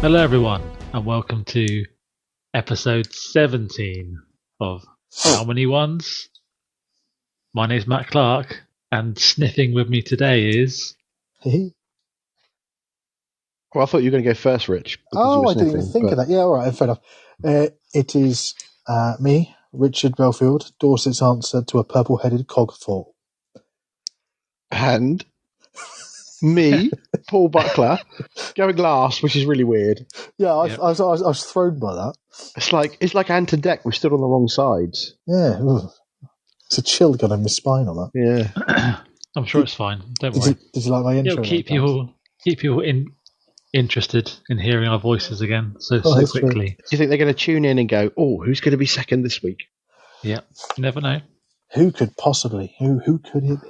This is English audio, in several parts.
Hello everyone, and welcome to episode 17 of How Many Ones? My name's Matt Clark, and sniffing with me today is... Well, I thought you were going to go first, Rich. Oh, I didn't even think of that. Yeah, all right, fair enough. It is me, Richard Belfield, Dorset's answer to a purple-headed cogthought. And me, Paul Buckler, going last, which is really weird. Yeah, I was thrown by that. It's like Ant and Dec. We're stood on the wrong sides. Yeah, it's a chill going down my spine on that. Yeah, I'm sure it's fine. Don't worry. Did you like my intro? It'll keep people interested in hearing our voices again so quickly. True. Do you think they're going to tune in and go, "Oh, who's going to be second this week?" Yeah, you never know. Who could possibly? Who could it be?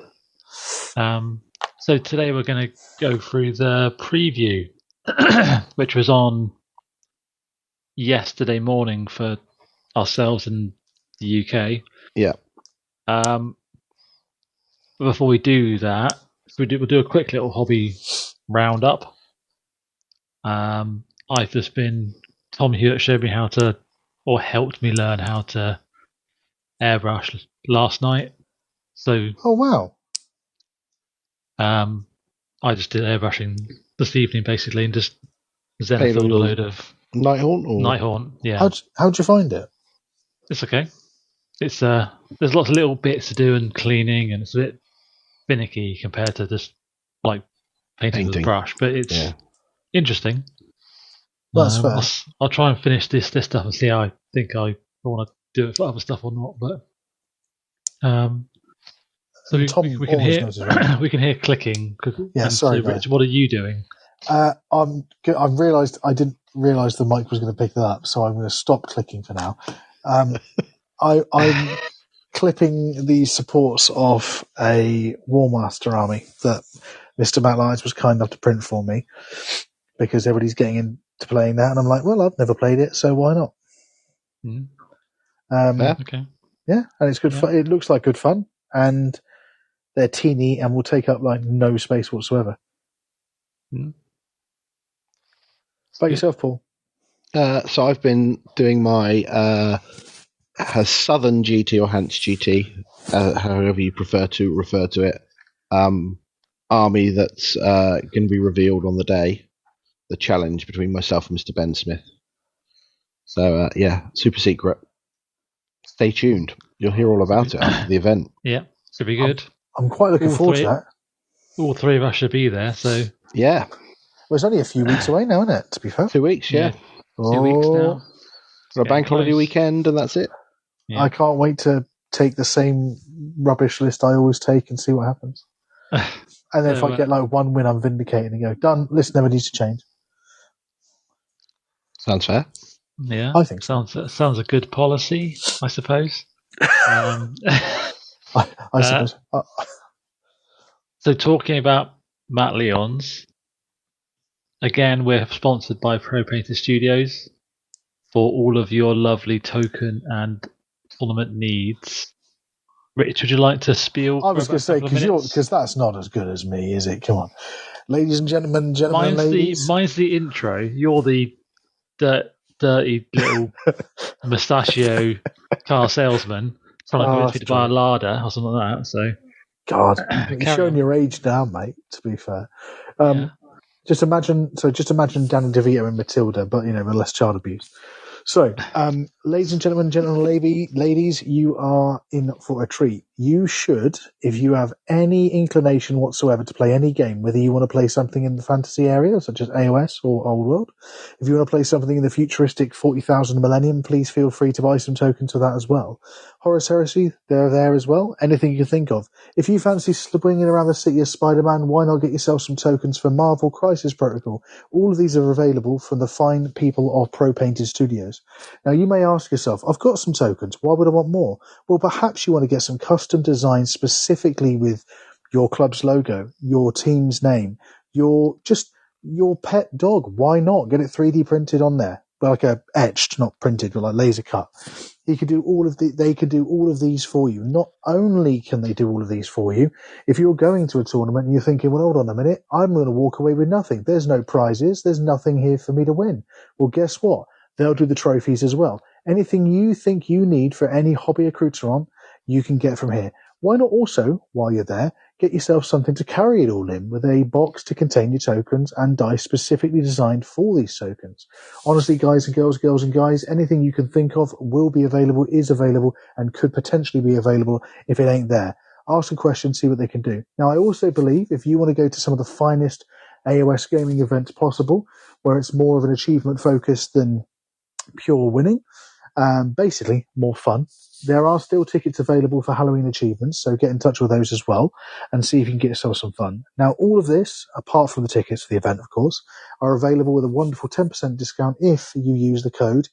So today we're going to go through the preview, which was on yesterday morning for ourselves in the UK. Yeah. Before we do that, we'll do a quick little hobby roundup. I've just been... Tom Hewitt showed me how to, or helped me learn how to airbrush last night. So, Oh wow! I just did airbrushing this evening basically, and just Played zenithal a load of Nighthaunt. Nighthaunt. Yeah, How'd you find it? it's okay. It's there's lots of little bits to do and cleaning, and it's a bit finicky compared to just like painting with a brush, but it's interesting. That's fair. I'll try and finish this stuff and see how I think I want to do it for other stuff or not. But so we can hear we can hear clicking. Yeah, sorry, so Rich, what are you doing? I didn't realise the mic was going to pick that up, so I'm going to stop clicking for now. I'm clipping the supports of a War Master army that Mr. Matt Lyons was kind enough to print for me, because everybody's getting into playing that, and I'm like, well, I've never played it, so why not? Okay. Yeah, and it's good fun. It looks like good fun, and they're teeny and will take up like no space whatsoever. About yourself, Paul? So I've been doing my Southern GT or Hans GT, however you prefer to refer to it, army that's going to be revealed on the day, the challenge between myself and Mr. Ben Smith. So super secret. Stay tuned. You'll hear all about it after the event. Yeah, should be good. I'm quite looking forward to that. All three of us should be there, so... Yeah. Well, it's only a few weeks away now, isn't it, to be fair? 2 weeks, yeah. 2 weeks now. A bank holiday weekend, and that's it. Yeah. I can't wait to take the same rubbish list I always take and see what happens. And then if I get like one win, I'm vindicated and go, done, list never needs to change. Sounds fair. Yeah, I think sounds a good policy, I suppose. I suppose. So talking about Matt Lyons, again, we're sponsored by Pro Painter Studios for all of your lovely token and tournament needs. Rich, would you like to spiel? I was going to say, because that's not as good as me, is it? Come on, ladies and gentlemen, ladies. Mine's the intro. You're the dirty little mustachio car salesman trying to convince me to buy a Lada or something like that. So, God, you're showing your age now, mate. To be fair, just imagine Danny DeVito and Matilda, but with less child abuse. So, ladies and gentlemen, ladies, you are in for a treat. You should, if you have any inclination whatsoever to play any game, whether you want to play something in the fantasy area, such as AOS or Old World, if you want to play something in the futuristic 40,000 Millennium, please feel free to buy some tokens for that as well. Horus Heresy, they're there as well. Anything you can think of. If you fancy swinging around the city as Spider-Man, why not get yourself some tokens for Marvel Crisis Protocol? All of these are available from the fine people of Pro Painted Studios. Now, you may ask yourself, I've got some tokens. Why would I want more? Well, perhaps you want to get some custom designs specifically with your club's logo, your team's name, your pet dog. Why not get it 3D printed on there? like a etched, not printed, but like laser cut. They could do all of these for you. Not only can they do all of these for you, if you're going to a tournament and you're thinking, well, hold on a minute, I'm going to walk away with nothing. There's no prizes. There's nothing here for me to win. Well, guess what? They'll do the trophies as well. Anything you think you need for any hobby accoutrement, you can get from here. Why not also, while you're there, get yourself something to carry it all in, with a box to contain your tokens and dice specifically designed for these tokens. Honestly, guys and girls, anything you can think of will be available, is available, and could potentially be available if it ain't there. Ask a question, see what they can do. Now, I also believe if you want to go to some of the finest AOS gaming events possible, where it's more of an achievement focus than pure winning, basically more fun, there are still tickets available for Halloween achievements, so get in touch with those as well and see if you can get yourself some fun. Now, all of this, apart from the tickets for the event, of course, are available with a wonderful 10% discount if you use the code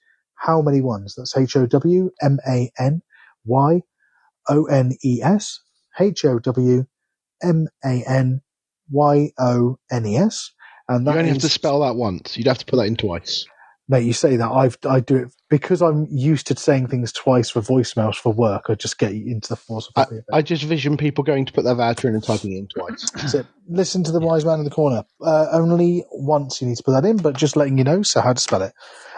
howmanyones. That's HOWMANYONES, HOWMANYONES. And that you only have to spell that once. You'd have to put that in twice. Mate, you say that. I do it because I'm used to saying things twice for voicemails for work. I just get into the force of it. I just vision people going to put their voucher in and typing it in twice. So listen to the wise man in the corner. Only once you need to put that in, but just letting you know, so how to spell it.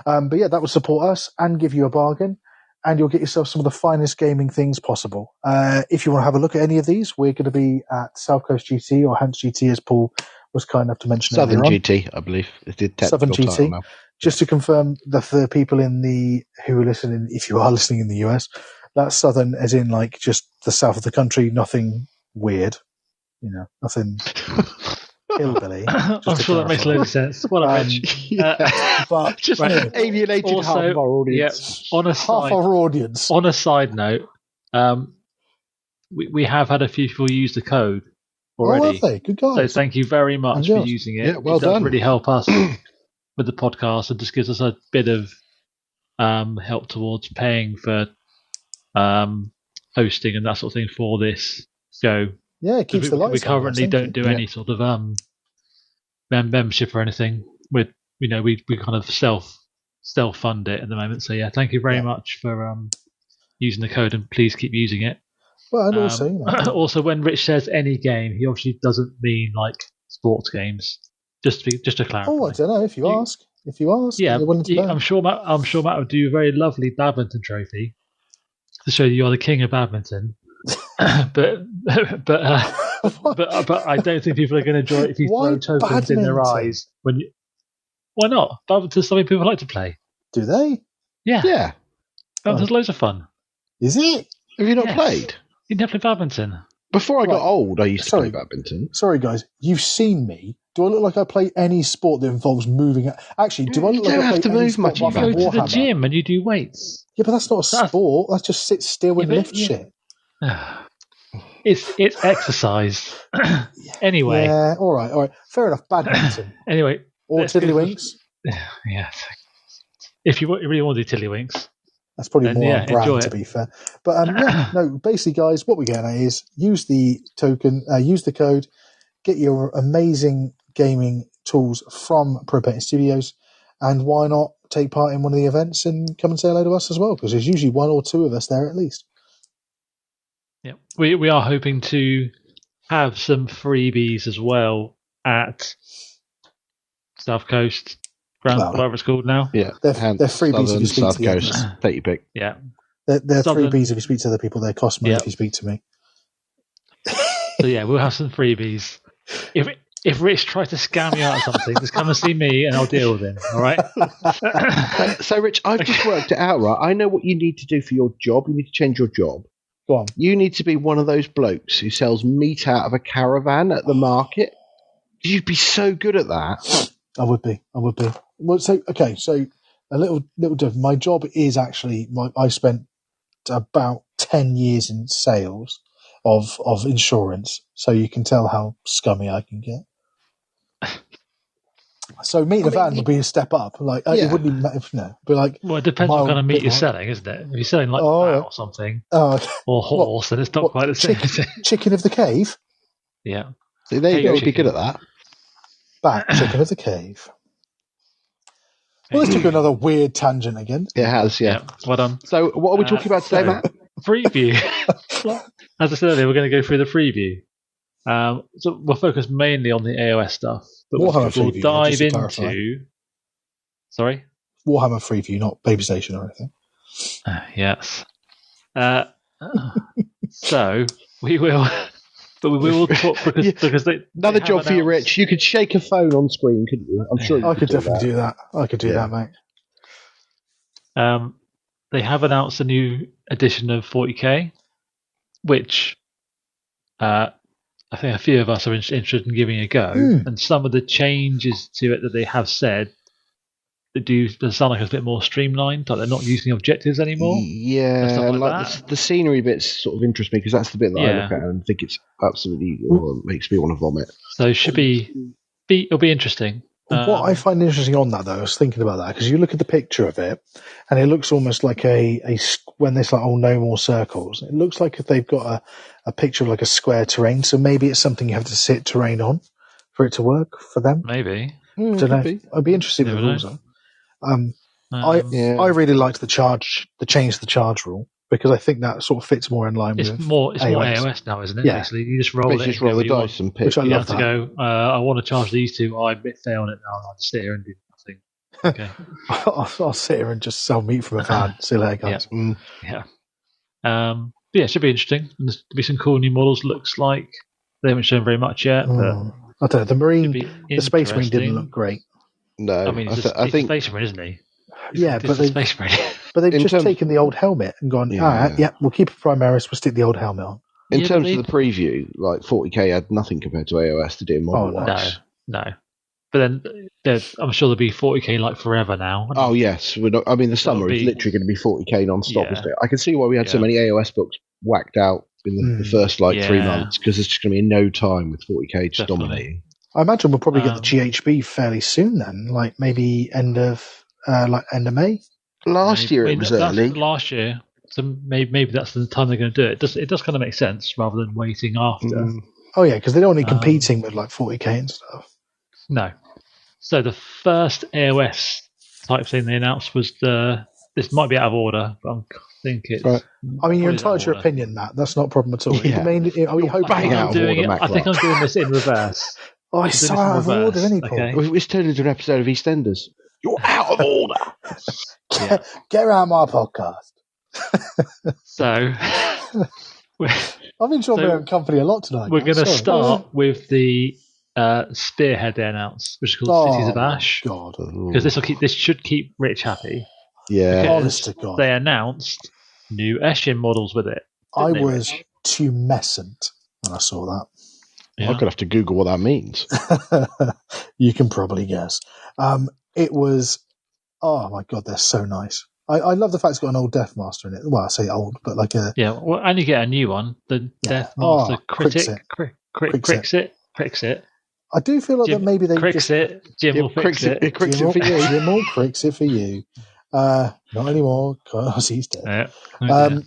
But yeah, that will support us and give you a bargain, and you'll get yourself some of the finest gaming things possible. If you want to have a look at any of these, we're going to be at South Coast GT or Hants GT, as Poole was kind enough to mention Southern earlier on. GT, I believe. It's the Southern technical GT. title now. Just to confirm, the people who are listening, if you are listening in the US, that's Southern as in like just the south of the country, nothing weird, nothing hillbilly. I'm sure that makes a lot of sense. What a but just alienated also, half of our audience. Yeah, half our audience. On a side note, we have had a few people use the code already. Oh, have they? Good guys. So thank you very much for using it. Yeah, well it does done. really help us with the podcast and just gives us a bit of help towards paying for hosting and that sort of thing for this show. Yeah, it keeps the lights on. We currently don't do any sort of membership or anything. We kind of self fund it at the moment. So yeah, thank you very much for using the code, and please keep using it. Well, and also, also when Rich says any game, he obviously doesn't mean like sports games. Just to clarify. Oh, I don't know. If you ask, yeah, you're willing to I'm sure Matt would do a very lovely badminton trophy to show you are the king of badminton. but I don't think people are going to enjoy it if you throw tokens in their eyes. Why not? Badminton's something people like to play. Do they? Yeah. Badminton's loads of fun. Is it? Have you not played? You never play badminton. Before I got old, I used to play badminton. Sorry, guys. You've seen me. Do I look like I play any sport that involves moving? Actually, do I look like I play any sport? You go to the gym and you do weights. Yeah, but that's not a sport. That's just sit still and lift shit. It's exercise. Anyway. Yeah, all right. Fair enough. Badminton. Anyway. Or tiddlywinks. Yeah. If you really want to do tiddlywinks. That's probably more on brand, to be fair. But basically, guys, what we're getting at is use the token, use the code, get your amazing gaming tools from Pro Painting Studios, and why not take part in one of the events and come and say hello to us as well, because there's usually one or two of us there at least. Yeah, we are hoping to have some freebies as well at South Coast, whatever it's called now. Yeah, they're freebies if you speak South to Coast. Take your pick. Yeah, they're freebies if you speak to other people. They cost money if you speak to me. So yeah, we'll have some freebies. If Rich tries to scam you out of something, just come and see me and I'll deal with him. All right. So Rich, I've just worked it out. Right, I know what you need to do for your job. You need to change your job. Go on. You need to be one of those blokes who sells meat out of a caravan at the market. You'd be so good at that. I would be. Well, so a little different. My job is actually I spent about 10 years in sales of insurance, so you can tell how scummy I can get. So meat in a van would be a step up. Like it wouldn't even matter. But like, well, it depends what kind of meat you're selling, isn't it? If you're selling like or something, or horse, then it's not quite the same. Chicken of the cave. Yeah. See, there you go. You'd be good at that. Chicken of the cave. Well, this took another weird tangent again. It has, yeah. Well done. So, what are we talking about today, Matt? Preview. As I said earlier, we're going to go through the preview. So we'll focus mainly on the AOS stuff, but we'll dive into. Sorry? Warhammer Freeview, not Baby Station or anything. Yes. So we will, but we will talk because they another job for you, Rich. You could shake a phone on screen, couldn't you? I'm sure I could definitely do that. I could do that, mate. They have announced a new edition of 40k, which I think a few of us are interested in giving a go, and some of the changes to it that they have said they sound like it's a bit more streamlined, like they're not using objectives anymore. Yeah, and like the scenery bits sort of interest me because that's the bit that I look at and think it's absolutely makes me want to vomit. So it should it'll be interesting. What I find interesting on that, though, I was thinking about that because you look at the picture of it, and it looks almost like when there's like no more circles. It looks like if they've got a picture of like a square terrain. So maybe it's something you have to sit terrain on for it to work for them. Maybe. Don't know. I'd be interested in the rules though. I really liked the change to the charge rule because I think that sort of fits more in line with It's more AOS now, isn't it? Yeah. Basically, you just roll the dice and pick. Which I love to go. I want to charge these two. I fail on it now. I'll just sit here and do nothing. Okay. I'll sit here and just sell meat from a van. See you later, guys. Yeah. It should be interesting. And there's be some cool new models. Looks like they haven't shown very much yet. But I don't know. The Space Marine didn't look great. No, I mean, he's a Space Marine, isn't he? But they've just taken the old helmet and gone, all right, we'll keep a Primaris, we'll stick the old helmet on. In terms of the preview, like 40k had nothing compared to AOS to do model-wise. No. But then I'm sure there'll be 40k like forever now. Oh, yes. The summer is literally going to be 40k non-stop, isn't it? I can see why we had so many AOS books whacked out in the first 3 months, because there's just going to be no time with 40k just dominating. I imagine we'll probably get the GHB fairly soon then, like maybe end of May. Last year it was early. Last year, so maybe that's the time they're going to do it. It does kind of make sense rather than waiting after. Oh yeah, because they don't want to be competing with like 40k and stuff. No. So the first AOS type thing they announced was this might be out of order, but I think it's. Right. I mean, you're entitled to your opinion, Matt. That's not a problem at all. Yeah. Are we hoping I think I'm doing this in reverse. Oh, it's so out of order, isn't it, Paul? Okay. It's turned into an episode of EastEnders. You're out of order. Get around my podcast. So, I've enjoyed my own company a lot tonight. We're going to start with the spearhead they announced, which is called Cities of Ash. God, because this should keep Rich happy. Yeah, honest to God, they announced new Eshin models with it. I was tumescent when I saw that. Yeah. I'm going to have to Google what that means. You can probably guess. It was, oh my God, they're so nice. I love the fact it's got an old Deathmaster in it. Well, I say old, but like a... Yeah, well, and you get a new one. The Deathmaster Crixit. I do feel like that maybe they Crixit. Jim will fix it. Jim will Crix it for you. Not anymore, because he's dead. Yeah.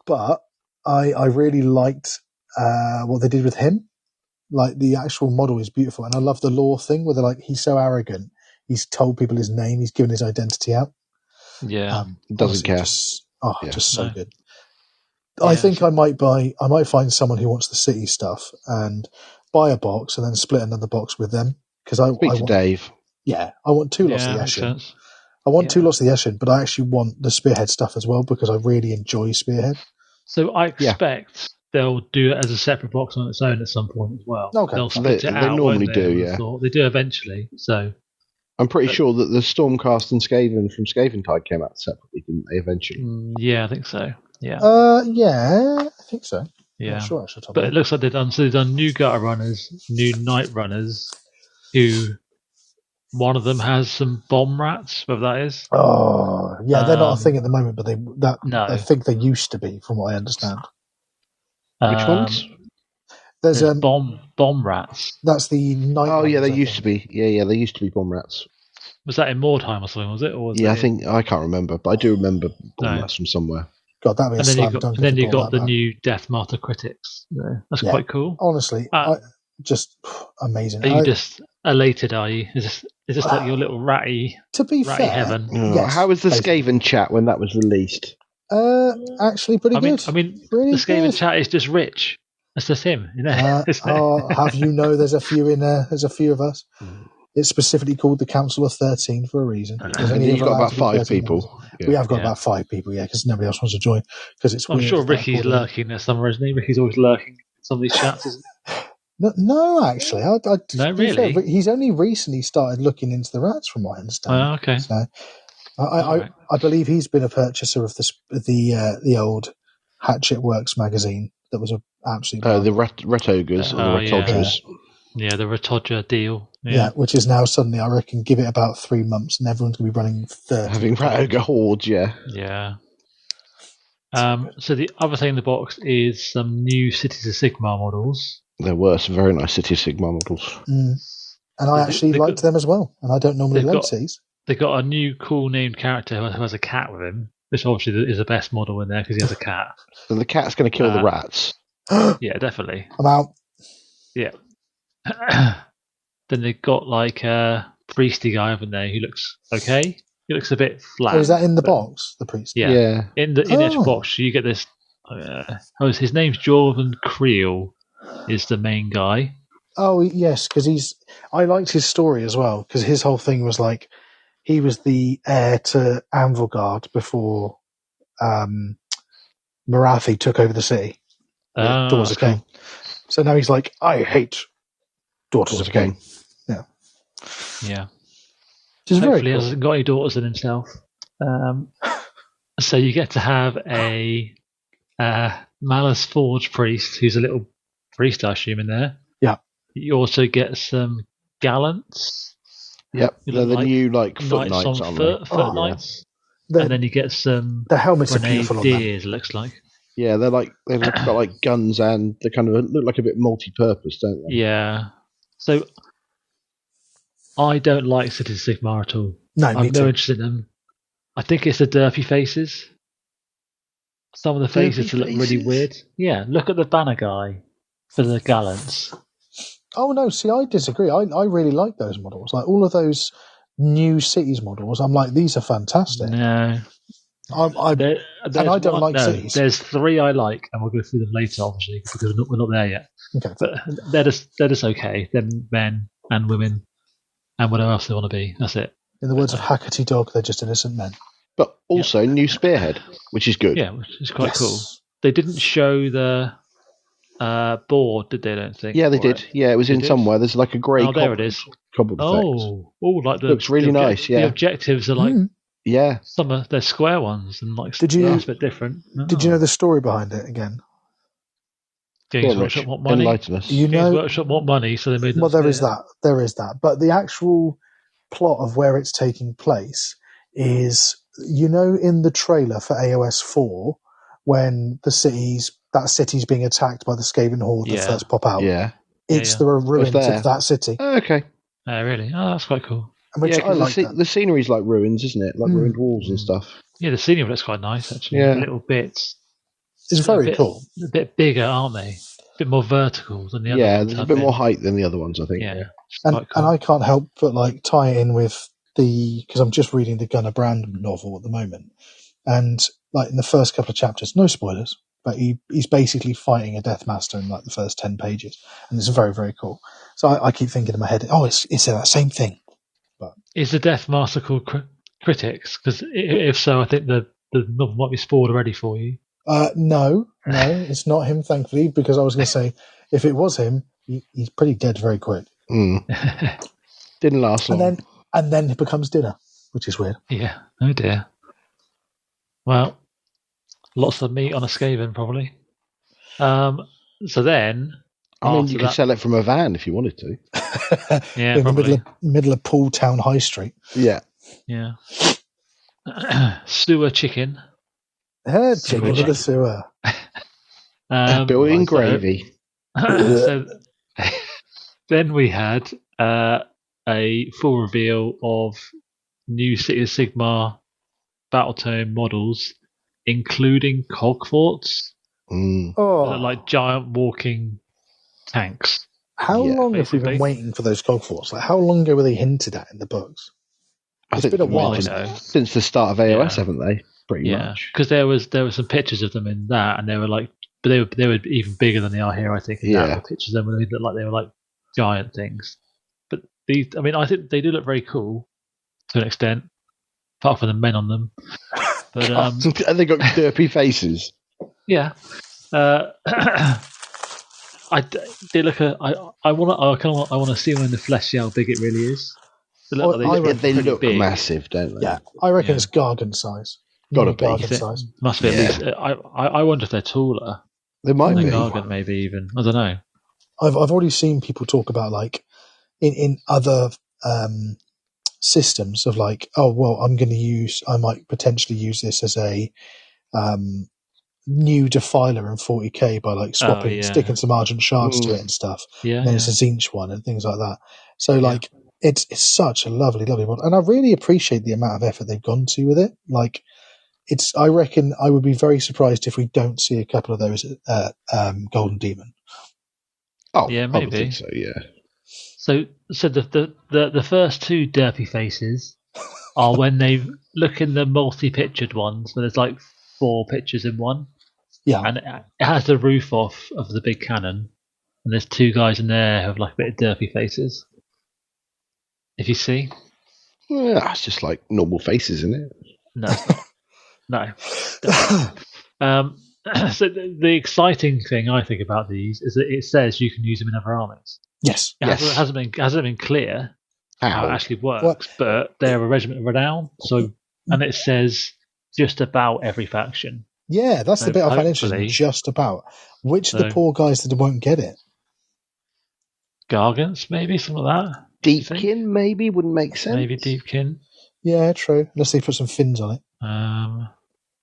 But I really liked what they did with him. Like, the actual model is beautiful, and I love the lore thing where they're like, he's so arrogant. He's told people his name. He's given his identity out. Yeah, doesn't care. Just so good. I think I might find someone who wants the city stuff and buy a box and then split another box with them. Because I want Dave. Yeah, I want 2 lots of the Eshin. I want 2 lots of the Eshin, but I actually want the Spearhead stuff as well because I really enjoy Spearhead. So I expect they'll do it as a separate box on its own at some point as well. Okay. They'll split it out. They normally do, yeah. They do eventually. So I'm pretty sure that the Stormcast and Skaven from Skaventide came out separately, didn't they? Eventually. Yeah, I think so. Yeah. Yeah, I think so. Yeah. I'm not sure, actually. But it looks like they've done new Gutter Runners, new Night Runners, who one of them has some bomb rats, whatever that is. Oh, yeah, they're not a thing at the moment, but I think they used to be, from what I understand. Which ones? There's bomb rats. That's the night. Oh yeah, they used to be. Yeah, they used to be bomb rats. Was that in Moortime or something? Was it? Or was I think I can't remember, but I do remember bomb rats from somewhere. God, that was and then you got the new Deathmaster Critics. That's quite cool. Honestly, I just amazing. Are you just elated? Are you? Is this like your little ratty? To be fair, heaven. Yes, how was the Skaven chat when that was released? Actually, pretty good. I mean, pretty the Skaven good. chat is just rich. That's just him, you know. Have you know? There's a few in there. There's a few of us. It's specifically called the Council of 13 for a reason. And you've got about 5 people. Yeah. We have got about 5 people, because nobody else wants to join. Because it's. I'm sure Ricky's lurking there somewhere, isn't he? Ricky's always lurking in some of these chats, isn't he? No, actually, no, really. Fair, he's only recently started looking into the rats, from what I understand. Oh, okay. So, I believe he's been a purchaser of the old Hatchet Works magazine that was an absolute. The Retogers or the Retodgers. Yeah, the Retodger deal. Yeah, which is now suddenly, I reckon, give it about 3 months and everyone's going to be running 30. Having Retogger hordes, yeah. Yeah. So the other thing in the box is some new Cities of Sigmar models. There were some very nice City of Sigmar models. And I actually liked them as well. And I don't normally like cities. They got a new cool named character who has a cat with him, which obviously is the best model in there because he has a cat. So the cat's going to kill the rats. Yeah, definitely. I'm out. Yeah. Then they've got like a priesty guy, haven't they? Who looks okay. He looks a bit flat. Oh, is that in the box, the priest? Yeah. In the actual box, you get this. His name's Jordan Creel, is the main guy. Oh yes, because I liked his story as well, because his whole thing was like he was the heir to Anvilgard before Marathi took over the city. Daughters of Cain. So now he's like, I hate Daughters of Cain. Yeah. Yeah. Which is Hopefully very cool. he hasn't got any daughters in himself. So you get to have a Malice Forge priest, who's a little priest, I assume, in there. Yeah. You also get some gallants. Yep, they're the new foot knights, on aren't foot knights. And then you get some the helmets are beautiful deers, it looks like. Yeah, they've got like guns and they kind of look like a bit multi-purpose, don't they? Yeah. So I don't like Cities of Sigmar at all. No, I'm me too. no interest in them. I think it's the derpy faces. Some of the faces look really weird. Yeah, look at the banner guy for the gallants. Oh no, see, I disagree. I really like those models. Like all of those new cities models, I'm like, these are fantastic. No. I don't like cities. There's 3 I like, and we'll go through them later, obviously, because we're not there yet. Okay. But they're just okay. They're men and women and whatever else they want to be. That's it. In the words of Hackety Dog, they're just innocent men. But also new Spearhead, which is good. Yeah, which is quite cool. They didn't show the board, did they? I don't think. Yeah, they did. Yeah, it was in somewhere. There's like a grey. Oh, there it is. Like looks really nice. Yeah, the objectives are like some of they're square ones and like that's a bit different. Did you know the story behind it again? Games Workshop want money. Enlighten us. Games Workshop want money, so they made. Well, there is that. There is that. But the actual plot of where it's taking place is, in the trailer for AOS 4, when that city's being attacked by the Skaven horde that first pop out. Yeah. It's the ruins of that city. Oh, okay. Really? Oh, that's quite cool. Which I like the scenery's like ruins, isn't it? Like ruined walls and stuff. Yeah, the scenery looks quite nice, actually. Yeah. Little bits. It's very cool. A bit bigger, aren't they? A bit more vertical than the other ones. Yeah, there's a bit more height than the other ones, I think. Yeah. And I can't help but tie it in with because I'm just reading the Gunnar Brand novel at the moment. And in the first couple of chapters, no spoilers, but he's basically fighting a Death Master in the first 10 pages. And it's very, very cool. So I keep thinking in my head, it's that same thing. But is the Death Master called Critics? Because if so, I think the novel might be spoiled already for you. No, it's not him, thankfully, because I was going to say, if it was him, he's pretty dead very quick. Didn't last long. And then it becomes dinner, which is weird. Yeah. Oh dear. Well, lots of meat on a Skaven, probably. So then... you could sell it from a van if you wanted to. Yeah, in the middle of Poole Town High Street. Yeah. Yeah. Sewer chicken. Chicken to the sewer. Billion gravy. So then we had a full reveal of new City of Sigmar Battletome models, including cog forts. Oh. Like giant walking tanks. How long have we been waiting for those Cogforts? Like, how long ago were they hinted at in the books? It's been a while since the start of AOS, haven't they? Pretty much. Because there were some pictures of them in that, and they were like, but they were even bigger than they are here. I think. In that, the pictures of them looked like they were like giant things. But these, I mean, I think they do look very cool to an extent, apart from the men on them. But and they got derpy faces. Yeah. They look. I want to see them in the flesh, see how big it really is. They look big. Massive, don't they? Yeah, I reckon it's Gargant size. Gotta be. Gargant size. Must be at least. I wonder if they're taller. They might be. Gargant, maybe even. I don't know. I've already seen people talk about like in other systems of like, oh well, I might potentially use this as a new defiler in 40k by like sticking some Argent shards to it and stuff. Yeah, and then it's a Zinch one and things like that. So like it's such a lovely one, and I really appreciate the amount of effort they've gone to with it. Like I reckon I would be very surprised if we don't see a couple of those at Golden Demon. Oh yeah, maybe. I would think so. Yeah. So the first two derpy faces are when they look in the multi-pictured ones, where there's like 4 pictures in one. Yeah. And it has the roof off of the big cannon, and there's 2 guys in there who have like a bit of derpy faces. If you see, it's just like normal faces, isn't it? No, it's not. No. So the exciting thing I think about these is that it says you can use them in other armies. Yes. It hasn't been clear how it actually works, but they're a regiment of renown. So, and it says just about every faction. Yeah, that's the bit I find interesting. Just about. Which of the poor guys that won't get it? Gargants, maybe, something like that. Deepkin, maybe, wouldn't make sense. Maybe Deepkin. Yeah, true. Unless they put some fins on it. I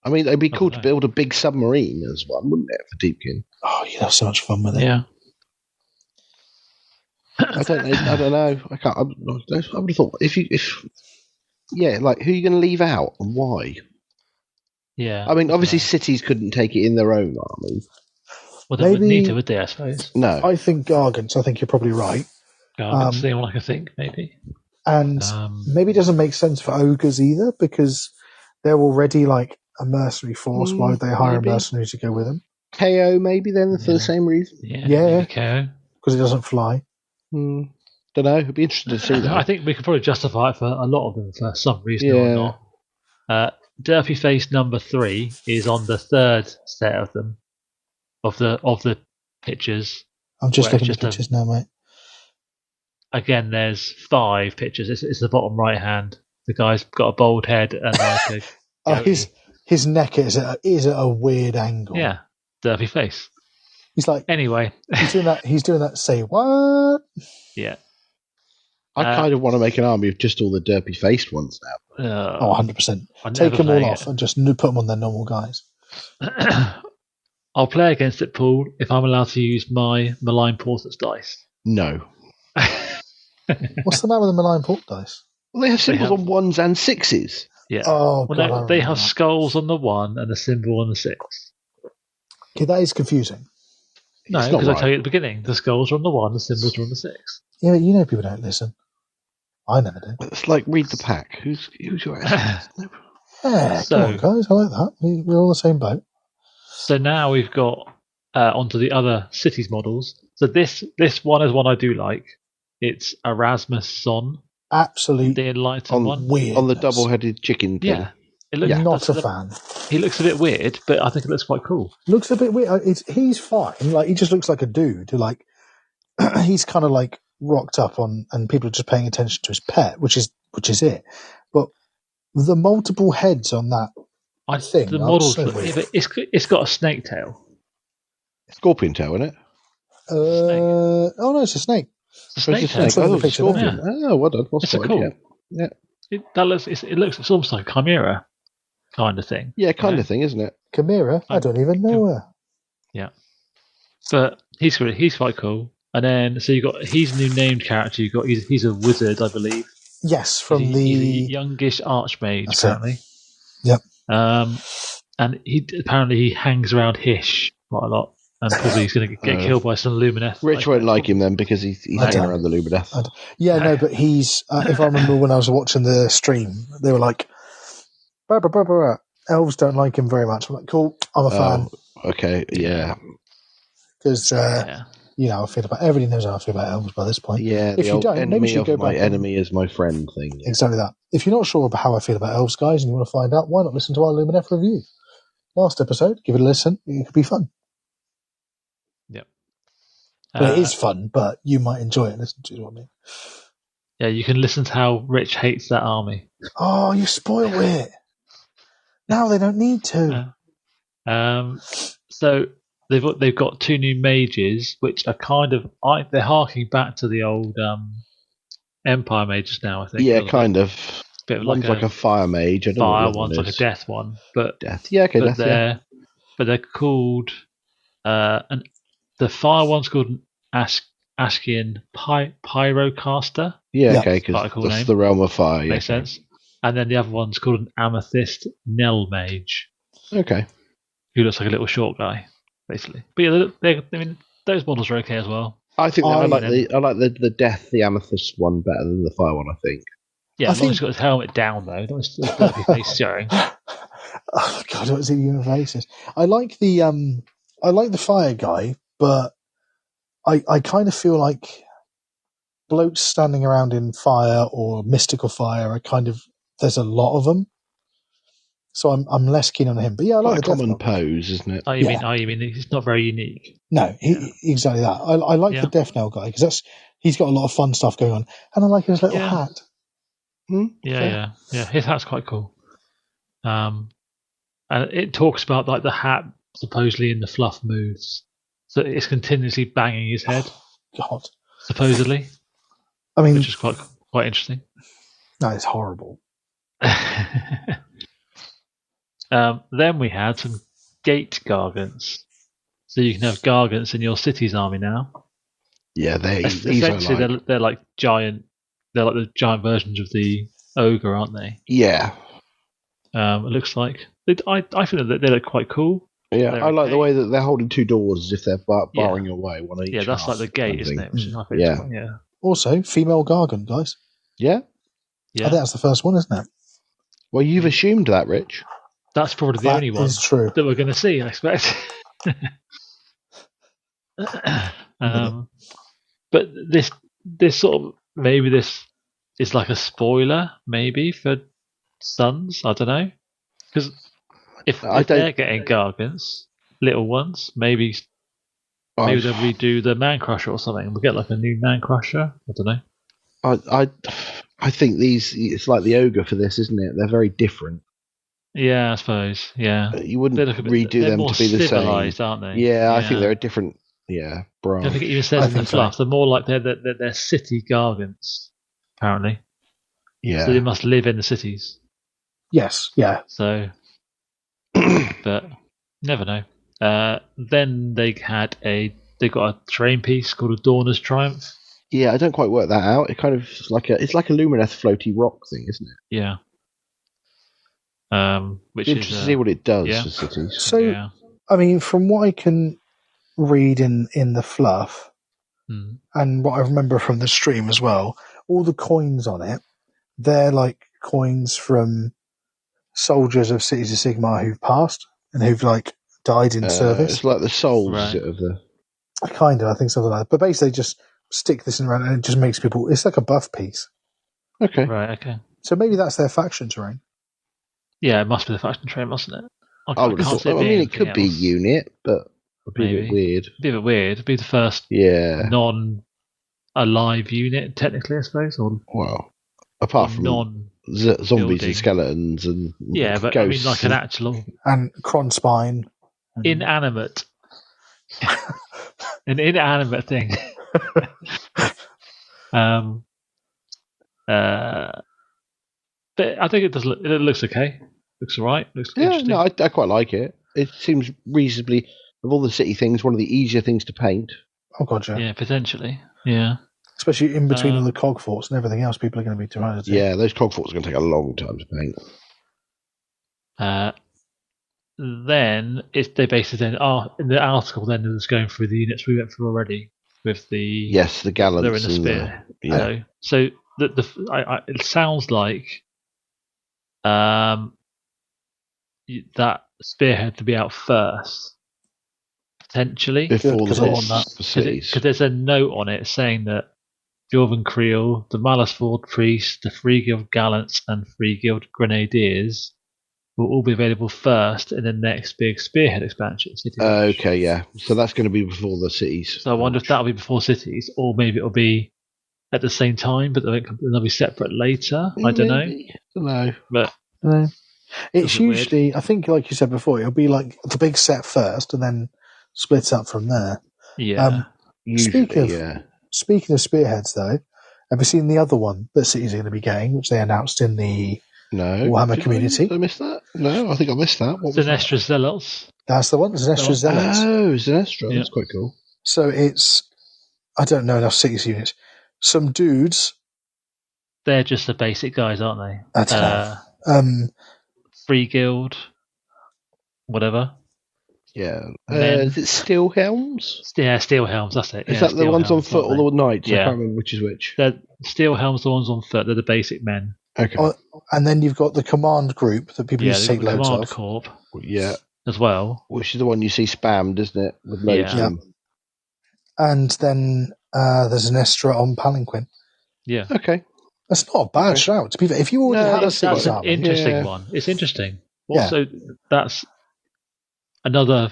mean, it'd be cool to build a big submarine as one, wouldn't it, for Deepkin? Oh, you'd have so much fun with it. Yeah. I don't know. I can't. I would have thought who are you going to leave out and why? Yeah. I mean, obviously, cities couldn't take it in their own army. Well, they wouldn't need to, would they? I suppose. No. I think Gargants. I think you're probably right. Gargants, the only one I can think, maybe. And maybe it doesn't make sense for ogres either, because they're already like a mercenary force. Why would they hire a mercenary to go with them? KO, maybe then for the same reason. Yeah. KO, because it doesn't fly. Don't know. It'd be interesting to see that. I think we could probably justify it for a lot of them for some reason or not. Derpy face number 3 is on the 3rd set of them, of the pictures. I'm just looking at pictures now, mate. Again, there's 5 pictures. It's the bottom right hand. The guy's got a bald head and like a his neck is at a weird angle. Yeah, derpy face. He's like, anyway, he's doing that. Say what? Yeah. I kind of want to make an army of just all the derpy faced ones now. 100%. Take them all off and just put them on their normal guys. I'll play against it, Poole, if I'm allowed to use my malign portraits dice. No. What's the matter with the malign port dice? Well, they have symbols on 1s and 6s. Yeah. Oh, well, God, they have skulls on the 1 and a symbol on the 6. Okay, that is confusing. No, because I tell you at the beginning, the skulls are on the 1, the symbols are on the 6. Yeah, you know people don't listen. I never do. It's like read the pack. Who's your ass? Yeah, come on, guys. I like that. We're all the same boat. So now we've got onto the other cities models. So this one is one I do like. It's Erasmus Son. Absolutely. The enlightened one. Weird. On the double-headed chicken thing. Yeah. It looks, not a fan. He looks a bit weird, but I think it looks quite cool. Looks a bit weird. He's fine. Like, he just looks like a dude who, like, he's kind of like rocked up on, and people are just paying attention to his pet, which is it. But the multiple heads on that thing, the models, so it's got a snake tail, scorpion tail, isn't it? Oh no, it's a snake. It's a snake tail. Oh, scorpion. Yeah. Oh, well done. It's cool. Yeah. It looks almost like Chimera kind of thing. Yeah, kind of thing, isn't it? Chimera? I don't even know her. Yeah, but he's quite cool. And then so you got he's a new named character. He's a wizard, I believe. Yes, from he's a youngish archmage apparently. Yep. And he hangs around Hish quite a lot. and probably he's going to get killed by some Lumineth. Rich won't like him then because he's hanging around the Lumineth. No, but he's. If I remember when I was watching the stream, they were like, bah, bah, bah, bah. Elves don't like him very much. I'm like, cool, I'm a fan. Okay, yeah. Because, you know, I feel about everybody knows how I feel about elves by this point. Yeah, if you don't, maybe you should go my back. Enemy is my friend thing. Yeah. Exactly that. If you're not sure about how I feel about elves, guys, and you want to find out, why not listen to our Lumineth review? Last episode, give it a listen. It could be fun. Yep. Well, it is fun, but you might enjoy it. Listen to what I mean. Yeah, you can listen to how Rich hates that army. Oh, you spoil it. Now they don't need to. So they've got 2 new mages, which are kind of they're harking back to the old Empire mages now. I think. Yeah, kind of. Bit of one's like a fire mage. Fire, one's like a death one. But death. Yeah, okay, but death. But they're called and the fire one's called an Askian Pyrocaster. Yeah, okay, because that's the realm of fire. Yeah, makes sense. And then the other one's called an Amethyst Nell Mage. Okay. Who looks like a little short guy, basically. But yeah, I mean, those models are okay as well. I think I like the death, the Amethyst one better than the fire one. I think. Yeah, as long as he's got his helmet down though, don't still be face showing. Oh God, what's it even faces? I like the fire guy, but I kind of feel like blokes standing around in fire or mystical fire are kind of, there's a lot of them. So I'm less keen on him. But yeah, I like the common pose, isn't it? Oh, you mean it's not very unique? No, exactly that. I like the Death Knell guy because he's got a lot of fun stuff going on, and I like his little hat. Yeah. His hat's quite cool. And it talks about like the hat supposedly in the fluff moves, so it's continuously banging his head. Oh, God, supposedly. I mean, which is quite interesting. No, it's horrible. Then we had some gate gargants. So you can have gargants in your city's army now. Yeah, essentially they're like giant. They're like the giant versions of the ogre, aren't they? Yeah. It looks like I think that they look quite cool. Yeah, I like the way that they're holding 2 doors as if they're barring your way. One each. Yeah, that's like the gate, isn't it? Which is my favorite. Yeah. Also, female gargant, guys. Yeah. I think that's the first one, isn't it? Well, you've assumed that, Rich. That's probably the only one is true that we're going to see, I expect. But this sort of maybe this is like a spoiler, maybe for Sons. I don't know, because if they're getting gargants, little ones, maybe they'll redo the Man Crusher or something. We'll get like a new Man Crusher. I don't know. I think it's like the ogre for this, isn't it? They're very different. Yeah, I suppose. Yeah, you wouldn't redo them to be the same, aren't they? Yeah, I think they're a different. Yeah, bro. I think it even says in the fluff they're more like they're city gargants, apparently. Yeah. So they must live in the cities. Yes. Yeah. So, but never know. Then they got a terrain piece called a Dorner's Triumph. Yeah, I don't quite work that out. It kind of it's like a Lumineth floaty rock thing, isn't it? Yeah. Which is interesting to see what it does for cities. So, I mean, from what I can read in the fluff, and what I remember from the stream as well, all the coins on it, they're like coins from soldiers of Cities of Sigmar who've passed and who've like died in service. It's like the souls of the. Kind of, I think something like that. But basically, just stick this in around and it just makes people. It's like a buff piece. Okay. Right. Okay. So maybe that's their faction terrain. Yeah, it must be the faction terrain, mustn't it? I mean, it could be a unit, but it'd be a bit weird. It'd be a bit weird. It'd be the first non-alive unit, technically, I suppose. Or apart from zombies and skeletons and but ghosts I mean, like an actual and Cronspine, inanimate, an inanimate thing. But I think it does. It looks okay. Looks alright. Looks interesting. No, I quite like it. It seems reasonably, of all the city things, one of the easier things to paint. Oh god, yeah. Yeah, potentially. Yeah. Especially in between all the cog forts and everything else, people are going to be trying to do. Yeah, those cog forts are going to take a long time to paint. then they basically then in the article then it was going through the units we went through already with the the gallants. They're in the spear. So it sounds like that spearhead to be out first, potentially before the cities, because there's a note on it saying that Jorvan Creel, the Malasford Priest, the Free Guild Gallants, and Free Guild Grenadiers will all be available first in the next big Spearhead expansion. City okay, yeah. So that's going to be before the cities. So I wonder if that'll be before cities, or maybe it'll be at the same time, but they'll be separate later. I don't know. But it's usually, weird. I think, like you said before, it'll be like the big set first, and then split up from there. Yeah. Speaking of spearheads, though, have you seen the other one that cities are going to be getting, which they announced in the Warhammer community? Did I miss that? No, I think I missed that. What was Zenestra Zealots. That's the one, Zenestra Zealots. Oh, Zenestra. That's quite cool. So it's, I don't know enough cities units. Some dudes. They're just the basic guys, aren't they? I don't know. Free Guild, whatever. Yeah. Is it Steel Helms? Yeah, Steel Helms, that's it. Is that the ones on foot or the knights? Yeah. I can't remember which is which. Steel Helms, the ones on foot, they're the basic men. Okay. And then you've got the command group that people used to take loads command of. Corp. Yeah. As well. Which is the one you see spammed, isn't it? With loads of them. And then there's an Estra on Palanquin. Yeah. Okay. That's not a bad shout. To be fair, if you already had a that's an interesting one. It's interesting. Also, that's another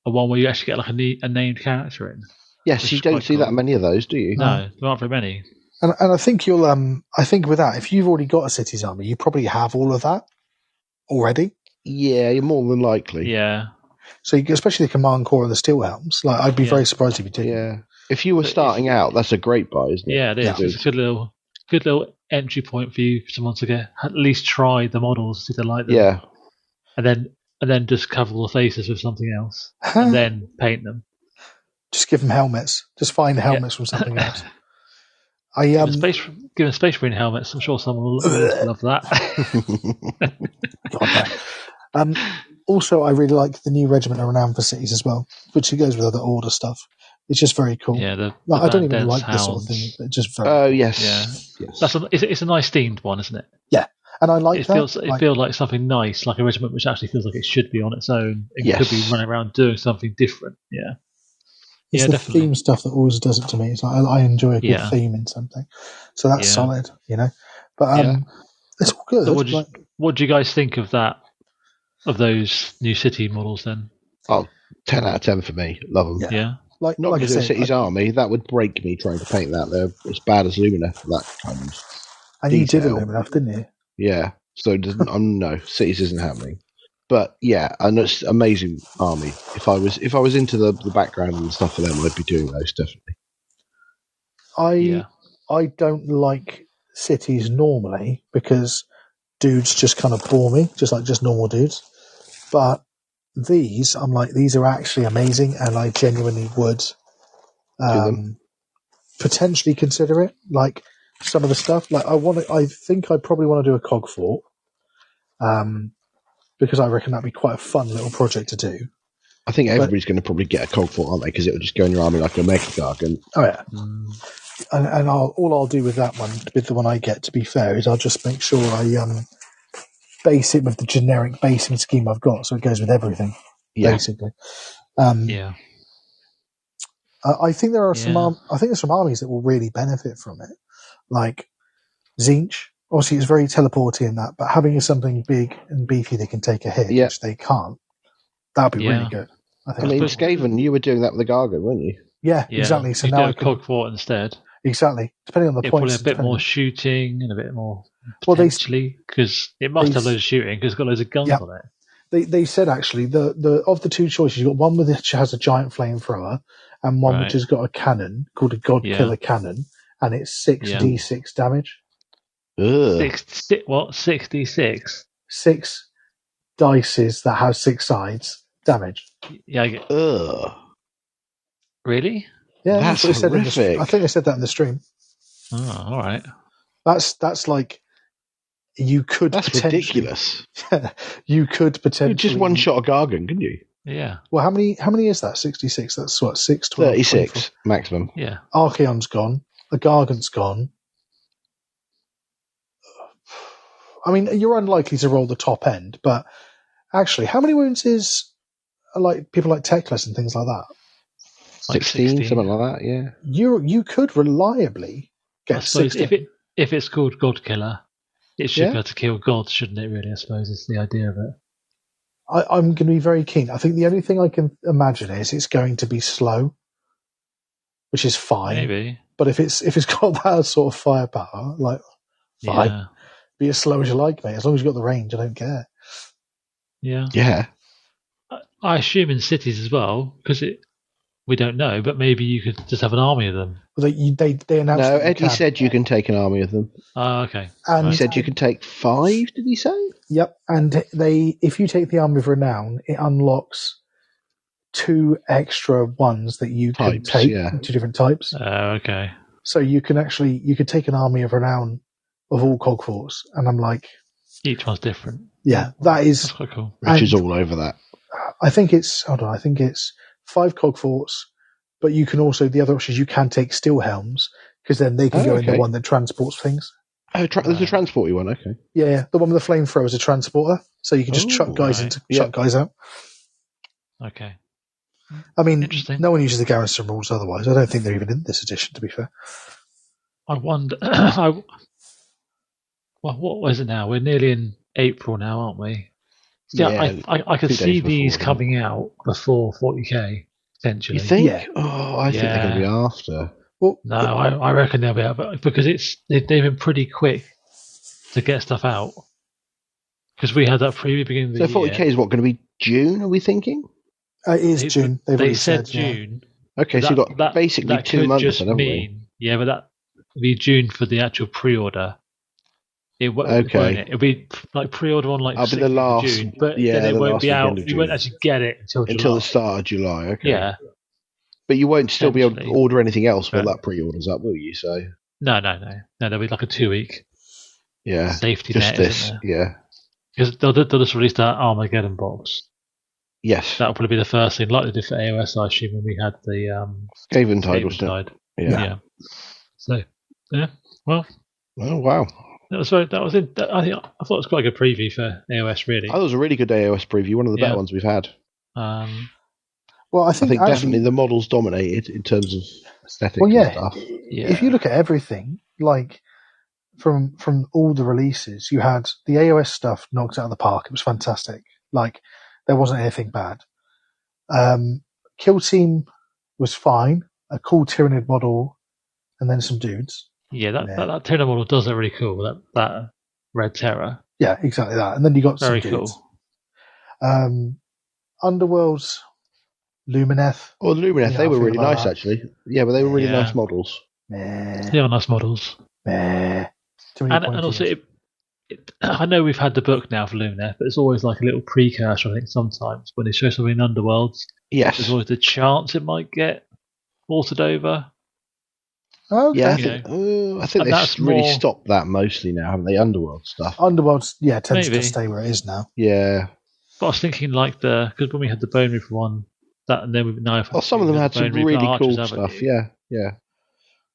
one where you actually get like a named character in. Yes, you don't see that many of those, do you? No, there aren't very many. And I think you'll I think with that, if you've already got a city's army, you probably have all of that already. Yeah, you're more than likely. Yeah. So especially the command core and the steel helms, like I'd be very surprised if you didn't. Yeah. If you were starting out, that's a great buy, isn't it? Yeah, it is. Yeah. It's a good little entry point for you, for someone to get at least try the models, see if they like them. Yeah. And then just cover the faces with something else, and then paint them. Just give them helmets. Just find helmets from something else. Given Space Marine helmets, I'm sure someone will love that. God, also, I really like the new regiment of renown for cities as well, which goes with other order stuff. It's just very cool. Yeah, I don't even like this sort of thing, but just very. Oh yes, yeah. Yes. It's a nice themed one, isn't it? Yeah, and I like that. It feels like something nice, like a regiment which actually feels like it should be on its own. It could be running around doing something different. Yeah. It's the definitely. Theme stuff that always does it to me. It's like I enjoy a good theme in something, so that's solid, But it's all good. So what do you guys think of that? Of those new city models, then? Oh, 10 out of 10 for me. Love them. Yeah. Like I said, City's army, that would break me trying to paint that. They're as bad as Lumina for that kind of. And you did Lumina, didn't you? Yeah. So no, Cities isn't happening. But yeah, and it's amazing army. If I was into the background and stuff for them, I'd be doing those definitely. I don't like cities normally because dudes just kind of bore me, just normal dudes. But these are actually amazing, and I genuinely would potentially consider it. Like some of the stuff, like I think I probably want to do a cog fort, because I reckon that'd be quite a fun little project to do. I think everybody's going to probably get a cog fort, aren't they? Because it'll just go in your army like a mega gargan. Oh yeah. And all I'll do with that one, with the one I get, to be fair, is I'll just make sure I base it with the generic basing scheme I've got, so it goes with everything, basically. I think there are some. I think there's some armies that will really benefit from it, like Tzeentch. Obviously, it's very teleporty in that, but having something big and beefy that can take a hit, which they can't, that'd be really good. I mean, Skaven, you were doing that with the Gargan, weren't you? Yeah, exactly. So now I can cog fort instead. Exactly, depending on the points. Probably a bit more shooting and a bit more potentially, because it must have loads of shooting because it's got loads of guns on it. They said actually the of the two choices, you've got one which has a giant flamethrower and one which has got a cannon called a God Killer cannon, and it's 6d6 damage. 6d6? 6 dices that have 6 sides damage. Yeah. Really? Yeah, that's what said I think I said that in the stream. Oh, all right. That's like you could That's ridiculous. You could potentially just one shot a Gargan, couldn't you? Yeah. Well, how many is that? 66. That's what 6, 12, 36 24. maximum. Yeah. Archaon's gone. A Gargant's gone. I mean, you're unlikely to roll the top end, but actually, how many wounds is like people like Teclis and things like that? 16, something like that. Yeah. You could reliably get 16. If it's called God Killer, it should be able to kill gods, shouldn't it? Really, I suppose is the idea of it. I'm going to be very keen. I think the only thing I can imagine is it's going to be slow, which is fine. Maybe, but if it's got that sort of firepower, like fine, be as slow as you like, mate. As long as you've got the range, I don't care. Yeah, yeah. I assume in cities as well, because we don't know, but maybe you could just have an army of them. Well, they announced. No, Eddie said you can take an army of them. Oh, okay. And he said you can take 5. Did he say? Yep. And if you take the Army of Renown, it unlocks 2 extra ones that you can take. 2 different types. Okay. So you could take an Army of Renown of all Cogforts, and I'm like, each one's different. Yeah, that's quite cool. Rich is all over that. I think it's 5 Cogforts, but you can also, the other option is you can take Steel Helms, because then they can go in the one that transports things. Oh, there's a transporty one, okay. Yeah, the one with the flamethrower is a transporter, so you can just chuck guys chuck guys out. Okay. I mean, no one uses the garrison rules otherwise. I don't think they're even in this edition, to be fair. I wonder. What was it now? We're nearly in April now, aren't we? Yeah, I could see these coming out before 40k, potentially. You think? Yeah. Oh, I think they're going to be after. Well, no, I reckon they'll be out, because they've been pretty quick to get stuff out. Because we had that preview beginning of the year. So 40k is what, going to be June, are we thinking? It is June. They said June. Okay, so you've got basically 2 months then, haven't we? Yeah, but that would be June for the actual pre-order. Won't it? It'll be like pre-order on like 6th of June, but then it won't be out. You won't actually get it until the start of July. Okay. Yeah. But you won't still be able to order anything else while that pre-order's up, will you? So no. There'll be like a 2-week safety net. This, because they'll just release that Armageddon box. Yes, that'll probably be the first thing, like they did for AOS, I assume, when we had the Gaventide. Yeah. So well. Oh wow. I thought it was quite a good preview for AOS, really. That was a really good AOS preview, one of the better ones we've had. Well, I think definitely the models dominated in terms of aesthetics and stuff. Yeah. If you look at everything, like from all the releases, you had the AOS stuff knocked out of the park. It was fantastic. Like, there wasn't anything bad. Kill Team was fine. A cool Tyranid model, and then some dudes. Yeah, that Tyranid model does look really cool. That Red Terror. Yeah, exactly that. And then you got very some cool. Dudes. Underworld's Lumineth. Oh, Lumineth, they were really nice, actually. Yeah, but they were really nice models. They are nice models. And also, I know we've had the book now for Lumineth, but it's always like a little precursor, I think, sometimes, when they show something in Underworlds. Yes. There's always the chance it might get altered over. Okay. Yeah, I think they've really stopped that mostly now, haven't they? Underworld stuff. Underworld's, tends to stay where it is now. Yeah. But I was thinking, because when we had the Bone Reaper one, and then we've now. Well, some of them had some really cool stuff. Yeah.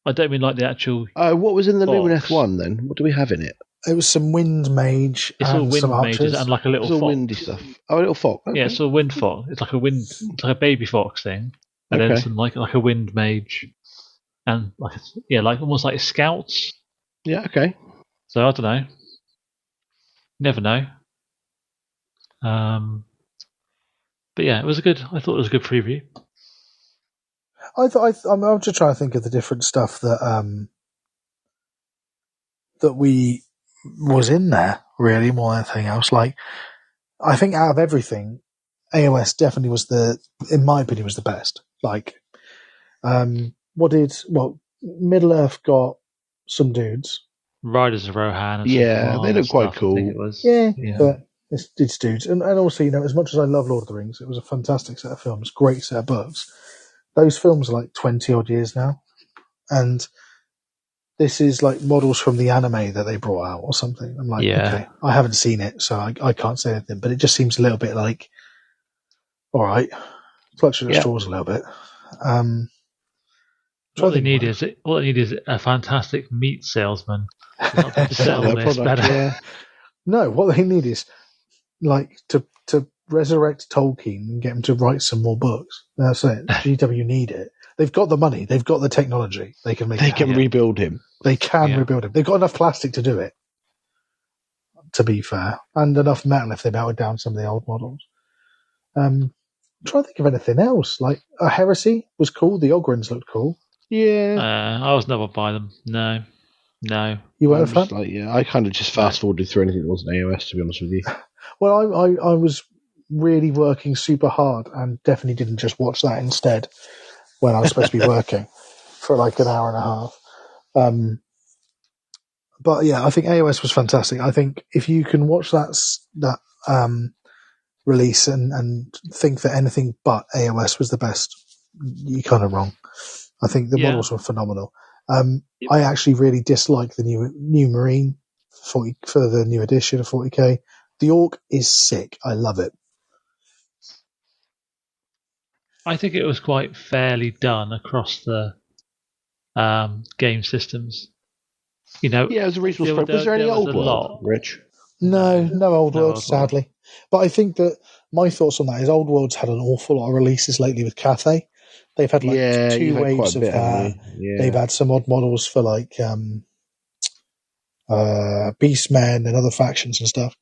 I don't mean like the actual. What was in the Lumineth one then? What do we have in it? It was some Wind Mage. It's all Wind Mages and like a little fox. Windy stuff. Oh, a little fox. Okay. Yeah, it's a Wind Fox. It's like a baby fox thing, and then some like a Wind Mage, and almost like scouts. Yeah. Okay. So I don't know. Never know. But yeah, I thought it was a good preview. I'm just trying to think of the different stuff that we was in there, really, more than anything else. Like, I think out of everything, AOS definitely was in my opinion, was the best. Like, Middle Earth got some dudes. Riders of Rohan. And they look quite cool. It was. Yeah, but it's dudes. And also, as much as I love Lord of the Rings, it was a fantastic set of films, great set of books. Those films are like 20 odd years now. And this is like models from the anime that they brought out or something. I'm like, okay, I haven't seen it, so I can't say anything, but it just seems a little bit like, all right, clutching at straws a little bit. What they need is a fantastic meat salesman to sell all this product, better. Yeah. No, what they need is like to resurrect Tolkien and get him to write some more books. That's it. GW need it. They've got the money. They've got the technology. They can make. They can rebuild him. They can rebuild him. They've got enough plastic to do it. To be fair, and enough metal if they melted down some of the old models. I'm trying to think of anything else. Like a Heresy was cool. The Ogrins looked cool. Yeah. I was never by them. No. You weren't a fan? Like, I kind of just fast forwarded through anything that wasn't AOS, to be honest with you. Well, I was really working super hard and definitely didn't just watch that instead when I was supposed to be working for like an hour and a half. But yeah, I think AOS was fantastic. I think if you can watch that release and think that anything but AOS was the best, you're kind of wrong. I think the models were phenomenal. I actually really dislike the new Marine 40 for the new edition of 40k. The Orc is sick. I love it. I think it was quite fairly done across the game systems. it was a reasonable spread. Was there any old world, Rich? No old worlds, sadly. But I think that my thoughts on that is old worlds had an awful lot of releases lately with Cathay. They've had like 2 waves of that. They've had some odd models for like Beastmen and other factions and stuff.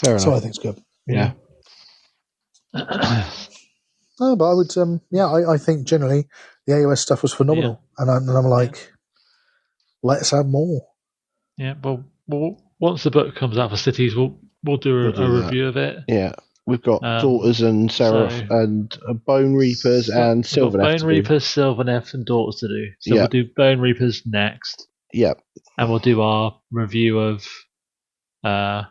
Fair enough. So I think it's good. Yeah. No, but I would, I think generally the AOS stuff was phenomenal, and I'm like, let's have more. Yeah, well, once the book comes out for Cities, we'll do a review of it. Yeah, we've got Daughters and Seraph and Bone Reapers and Sylvaneth. Bone Reapers, Sylvaneth, and Daughters to do. So we'll do Bone Reapers next. Yep. And we'll do our review of Southern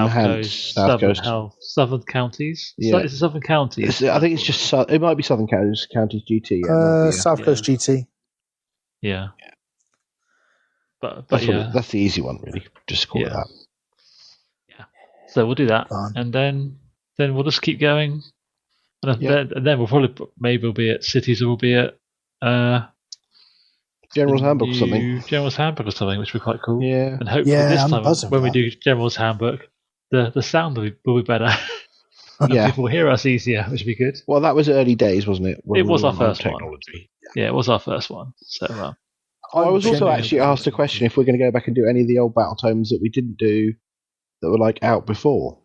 Hants, South Coast. Southern counties. Yeah. It's Southern counties. I think it's just it might be Southern Counties GT. South Coast GT. Yeah. But that's the easy one, really. Just call it that. Yeah. So we'll do that, and then we'll just keep going, and then we'll probably we'll be at Cities, or we'll be at General's Handbook or something. General's Handbook or something, which would be quite cool. Yeah. And hopefully this time, when we do General's Handbook, the sound will be better. People will hear us easier, which would be good. Well, that was early days, wasn't it? It was our first one. Yeah, it was our first one. So. I was also actually asked a question if we're going to go back and do any of the old battle tomes that we didn't do that were like out before.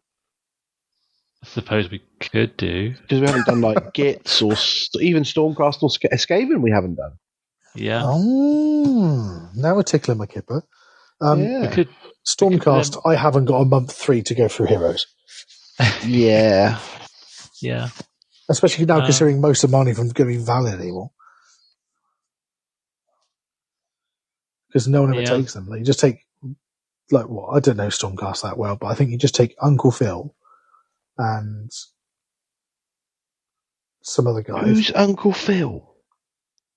I suppose we could do, because we haven't done like Gits or even Stormcast or Skaven. We haven't done. Yeah. Oh, now we're tickling my kipper. We could Stormcast. I haven't got a month 3 to go through heroes. Yeah. Yeah. Especially now, considering most of mine aren't going to be valid anymore. Because no one ever takes them. Like, you just take, I don't know Stormcast that well, but I think you just take Uncle Phil and some other guys. Who's Uncle Phil?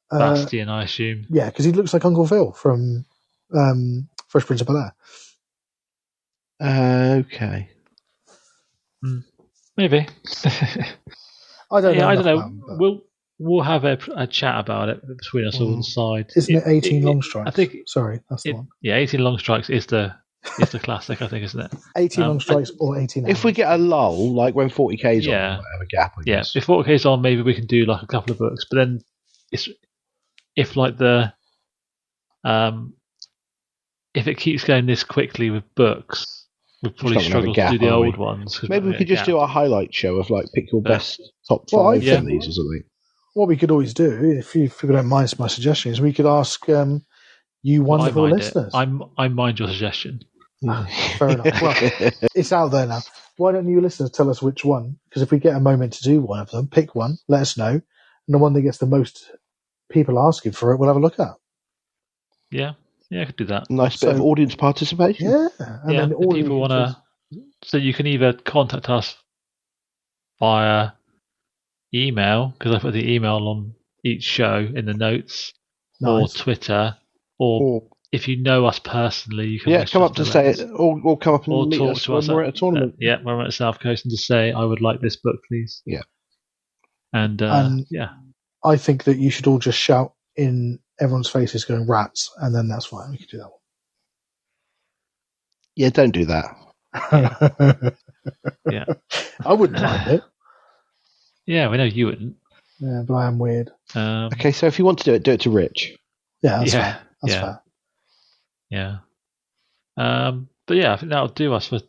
Bastian, I assume. Yeah, because he looks like Uncle Phil from Fresh Prince of Bel-Air. Okay. Maybe. I don't know. I don't know. We'll have a chat about it between us all inside. Isn't it 18 Long Strikes? I think. Sorry, that's the one. Yeah, 18 Long Strikes is the classic, I think, isn't it? 18 Long Strikes or 18 hours. If we get a lull, like when 40k's on, we might have a gap, I guess. If 40k's on, maybe we can do like a couple of books. But then, if it keeps going this quickly with books, we'll probably struggle to do the old ones. Maybe we could just do our highlight show of like pick your best top 5 from these or something. What we could always do, if you don't mind my suggestion, is we could ask you wonderful listeners. I mind your suggestion. Fair enough. Well, it's out there now. Why don't you listeners tell us which one? Because if we get a moment to do one of them, pick one, let us know, and the one that gets the most people asking for it, we'll have a look at. Yeah, I could do that. Nice bit of audience participation. Yeah, and then all people want to. So you can either contact us via email, because I put the email on each show in the notes, or Twitter, or if you know us personally, you can come up to say it, or come up and meet us when we're at a tournament. When we're at South Coast, and just say, I would like this book, please. Yeah. And I think that you should all just shout in everyone's faces going rats, and then that's fine. We can do that one. Yeah, don't do that. Yeah. I wouldn't mind it. Yeah, we know you wouldn't. Yeah, but I am weird. Okay, so if you want to do it to Rich. Yeah, that's fair. That's fair. Yeah. But yeah, I think that'll do us for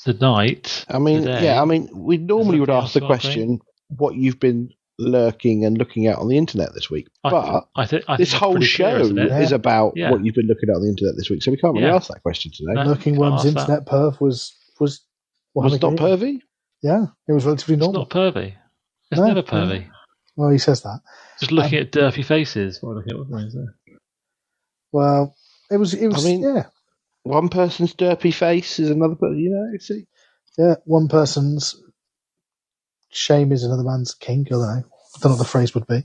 tonight. I mean, today. We normally would ask the question, what you've been lurking and looking at on the internet this week. But I think this whole show is about what you've been looking at on the internet this week, so we can't really ask that question today. Lurking Worm's internet perv was not pervy? Yeah, it was relatively normal. It's not pervy. It's never pervy. Yeah. Well, he says that. Just looking at derpy faces. What is there? Well, it was. I mean, one person's derpy face is another person. See. Yeah, one person's shame is another man's kink. I don't know what the phrase would be.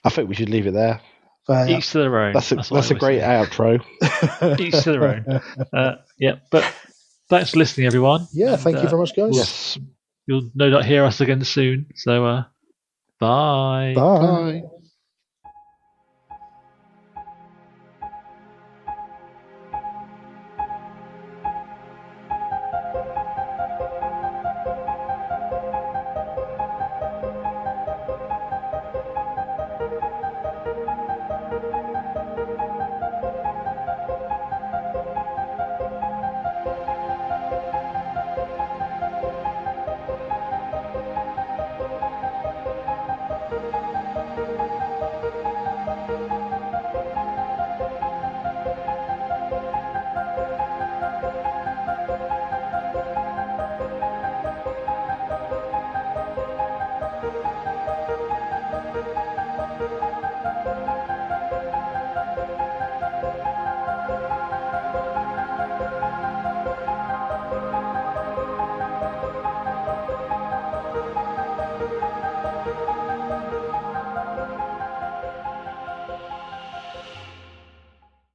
I think we should leave it there. Each to their own. That's a great outro. Each to their own. But thanks for listening, everyone. Yeah, thank you very much, guys. Yes. You'll no doubt hear us again soon. So, bye. Bye.